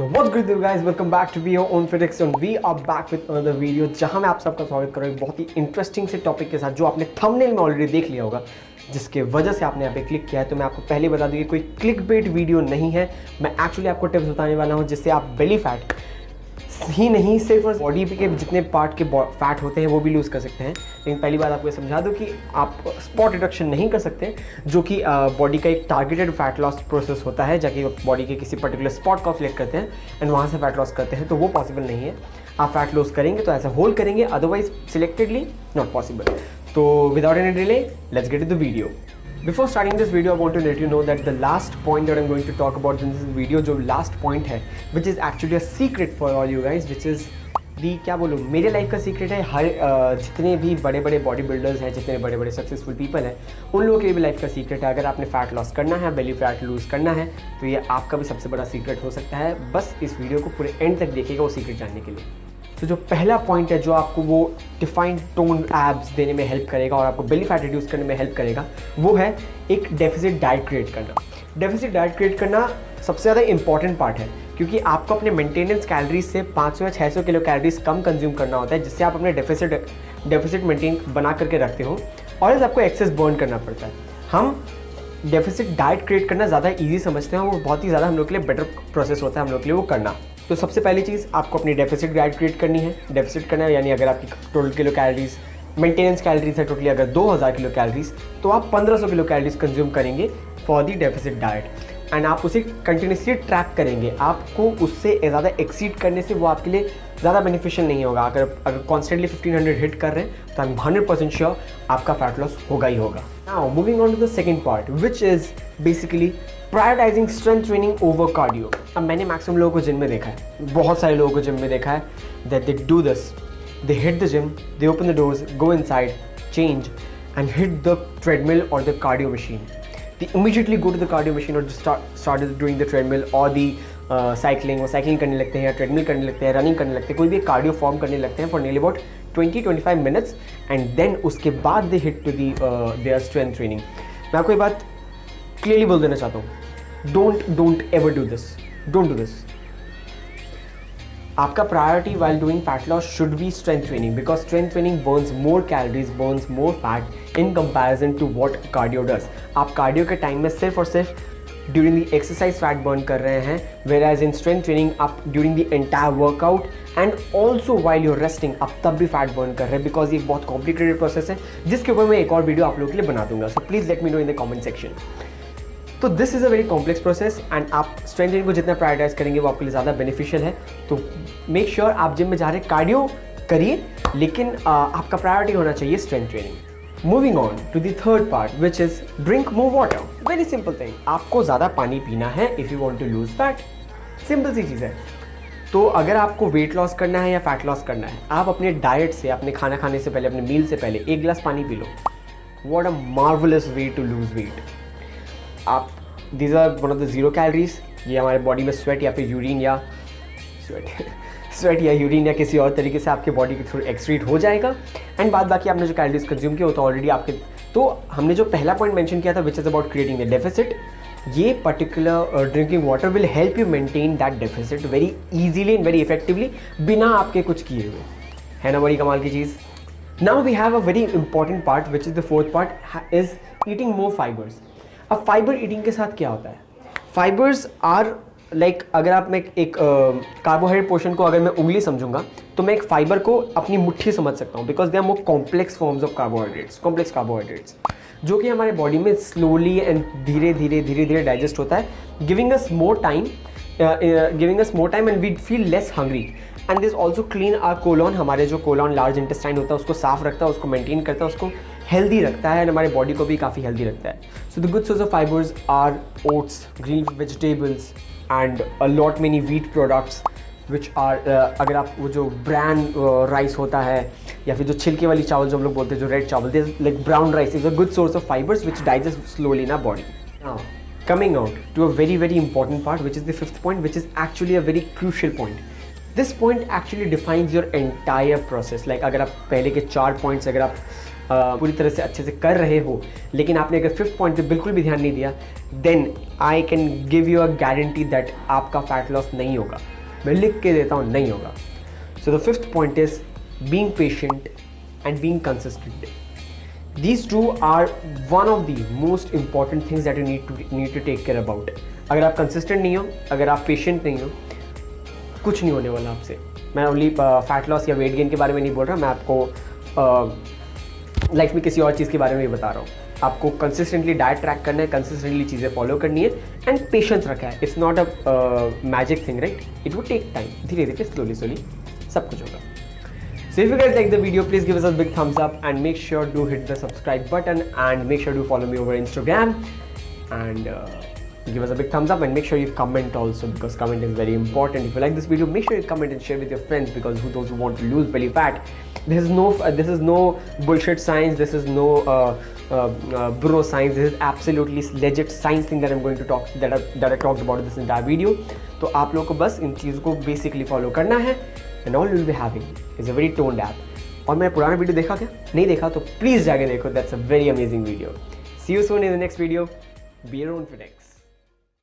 What's good guys, welcome back to Be Your Own Critics and we are back with another video जहां मैं आप सबका स्वागत कर रहा हूं एक बहुत ही इंटरेस्टिंग से टॉपिक के साथ जो आपने थंबनेल में ऑलरेडी देख लिया होगा, जिसके वजह से आपने यहाँ पे क्लिक किया है। तो मैं आपको पहले बता दूं कि कोई क्लिक बेट वीडियो नहीं है। मैं एक्चुअली आपको टिप्स बताने वाला हूँ जिससे आप बेली फैट ही नहीं सिर्फ बॉडी के जितने पार्ट के फैट होते हैं वो भी लूज़ कर सकते हैं। लेकिन पहली बात आपको ये समझा दूं कि आप स्पॉट रिडक्शन नहीं कर सकते, जो कि बॉडी का एक टारगेटेड फैट लॉस प्रोसेस होता है, जाके बॉडी के किसी पर्टिकुलर स्पॉट को सिलेक्ट करते हैं एंड वहाँ से फैट लॉस करते हैं, तो वो पॉसिबल नहीं है। आप फैट लॉस करेंगे तो ऐसा होल्ड करेंगे, अदरवाइज सिलेक्टेडली नॉट पॉसिबल। तो without any delay let's get to the video. Before starting this video, I want to let you know that the last point that I'm going to talk about in this video, जो last point है, which is actually a secret for all you guys, which is the क्या बोलूँ, मेरे life का secret है। हर जितने भी बड़े बड़े बॉडी बिल्डर्स हैं, जितने बड़े बड़े सक्सेसफुल पीपल हैं, उन लोगों के भी लाइफ का सीक्रेट है। अगर आपने फैट लॉस करना है, बेली फैट लूज़ करना है, तो ये आपका भी सबसे बड़ा सीक्रेट हो सकता है। बस इस वीडियो को पूरे एंड तक देखिएगा वो सीक्रेट जानने के लिए। तो जो पहला पॉइंट है जो आपको वो डिफाइंड टोन एब्स देने में हेल्प करेगा और आपको बेली फैट रिड्यूस करने में हेल्प करेगा, वो है एक डेफिसिट डाइट क्रिएट करना। डेफिसिट डाइट क्रिएट करना सबसे ज़्यादा इंपॉर्टेंट पार्ट है, क्योंकि आपको अपने मेंटेनेंस कैलोरीज से 500 या 600 किलो कैलोरीज कम कंज्यूम करना होता है, जिससे आप अपने डेफिसिट मेंटेन बना करके रखते हो, और इस आपको एक्सेस बर्न करना पड़ता है। हम डेफिसिट डाइट क्रिएट करना ज़्यादा ईजी समझते हैं, वो बहुत ही ज़्यादा हम लोग के लिए बेटर प्रोसेस होता है हम लोग के लिए वो करना। तो सबसे पहली चीज़ आपको अपनी डेफिसिट डाइट क्रिएट करनी है। डेफिसिट करना है यानी अगर आपकी total kilo calories maintenance calories है टोटली अगर 2000 किलो कैलोरीज, तो आप 1500 किलो कैलोरीज कंज्यूम करेंगे for the deficit diet and आप उसे कंटिन्यूसली ट्रैक करेंगे। आपको उससे ज़्यादा एक्सीड करने से वो आपके लिए ज़्यादा बेनिफिशियल नहीं होगा। अगर कॉन्स्टेंटली 1500 हिट कर रहे हैं तो आई एम 100% श्योर आपका फैट लॉस होगा ही होगा। Now moving on to the second part, which is basically prioritising strength training over cardio. अब मैंने मैक्सिमम लोगों को जिम में देखा है, बहुत सारे लोगों को जिम में देखा है that they do this, they hit the gym, they open the doors, go inside, change and hit the treadmill और the cardio machine. They immediately go to the cardio machine or just started doing the treadmill or the cycling, और cycling करने लगते हैं या treadmill करने लगते हैं, running करने लगते हैं, कोई भी कार्डियो फॉर्म करने लगते हैं for nearly about 20-25 minutes and then उसके बाद they hit to the their strength training. मैं आपको ये बात क्लियरली बोल देना चाहता हूँ, don't ever do this, don't do this. आपका priority while doing fat loss should be strength training, because strength training burns more calories, burns more fat in comparison to what cardio does. आप cardio के time में सिर्फ और सिर्फ during the exercise fat burn कर रहे हैं, whereas in strength training आप during the entire workout and also while your resting आप तब भी फैट बर्न कर रहे हैं, बिकॉज ये एक बहुत कॉम्प्लिकेटेड प्रोसेस है जिसके ऊपर मैं एक और वीडियो आप लोगों के लिए बना दूंगा। So please let me know in the comment section. तो this is a very complex process and आप स्ट्रेंथ ट्रेनिंग को जितना प्रायोरिटाइज करेंगे वो आपके लिए ज़्यादा बेनिफिशियल है। तो मेक श्योर आप जिम में जा रहे कार्डियो करिए, लेकिन आपका प्रायोरिटी होना चाहिए strength training. Moving on to the third part, which is drink more water. Very simple thing, आपको ज़्यादा पानी पीना है if you want to lose fat. Simple सी चीज़ है। तो अगर आपको वेट लॉस करना है या फैट लॉस करना है, आप अपने डाइट से, अपने खाना खाने से पहले, अपने मील से पहले 1 गिलास पानी पी लो। What a marvellous way to lose weight. आप these are one of the zero calories. ये हमारे बॉडी में स्वेट या फिर यूरिन या स्वेट या यूरिन या किसी और तरीके से आपके बॉडी के थ्रू एक्सक्रीट हो जाएगा एंड बाद बाकी आपने जो कैलोरीज कंज्यूम किया वो तो ऑलरेडी आपके। तो हमने जो पहला पॉइंट मेंशन किया था which is about creating the deficit, ये particular drinking water will help you maintain that deficit very easily and very effectively, बिना आपके कुछ किए हुए। है ना बड़ी कमाल की चीज़। Now we have a very important part which is the fourth part, is eating more fibres. अब फाइबर ईटिंग के साथ क्या होता है? फाइबर्स आर लाइक, अगर आप मैं एक कार्बोहाइड्रेट पोर्शन को अगर मैं उंगली समझूंगा तो मैं एक फाइबर को अपनी मुट्ठी समझ सकता हूँ, because they are more complex forms of carbohydrates, complex carbohydrates, जो कि हमारे बॉडी में स्लोली एंड धीरे धीरे डाइजेस्ट होता है, giving us more time and we feel less hungry. And this also clean our colon. हमारे जो कोलॉन लार्ज इंटेस्टाइन होता है उसको साफ रखता है, उसको मेंटेन करता है, उसको हेल्दी रखता है एंड हमारे बॉडी को भी काफ़ी हेल्दी रखता है। So the good source of fibres are oats, green vegetables and a lot many wheat products which are, अगर आप वो जो ब्राउन राइस होता है या फिर जो छिलके वाली चावल जो हम लोग बोलते हैं, जो रेड चावल, this like brown rice is a good source of fibres which digest slowly in our body. Now coming out to a very important part, which is the fifth point, which is actually a very crucial point. This point actually defines your entire process. Like अगर आप पहले के 4 points अगर आप पूरी तरह से अच्छे से कर रहे हो, लेकिन आपने अगर 5th पॉइंट पे बिल्कुल भी ध्यान नहीं दिया, then I can give you a guarantee that आपका फैट लॉस नहीं होगा। मैं लिख के देता हूँ, नहीं होगा। So the 5th point is being patient and being consistent. These two are one of the most important things that you need to take care about. अगर आप कंसिस्टेंट नहीं हो, अगर आप पेशेंट नहीं हो, कुछ नहीं होने वाला आपसे। मैं ओनली फैट लॉस या वेट गेन के बारे में नहीं बोल रहा, मैं आपको लाइफ में किसी और चीज़ के बारे में भी बता रहा हूँ। आपको कंसिस्टेंटली डाइट ट्रैक करना है, कंसिस्टेंटली चीज़ें फॉलो करनी है एंड पेशेंस रखा है। It's not a magic thing, right? It would take time, धीरे धीरे स्लोली सब कुछ होगा। So if you guys like the video, please give us a big thumbs up and make sure to hit the subscribe button and make sure to follow me over Instagram and give us a big thumbs up and make sure you comment also, because comment is very important. If you like this video, make sure you comment and share with your friends, because those who want to lose belly fat. This is no bullshit science. This is no bro science. This is absolutely legit science thing that I'm going to talk that I talked about in this entire video. तो आप लोगों को बस इन चीज़ों को basically follow करना है and all you'll be having is a very toned app. और मैंने पुराना वीडियो देखा क्या? नहीं देखा तो प्लीज़ जाके देखो, that's a very amazing video. See you soon in the next video. Be your own FitX.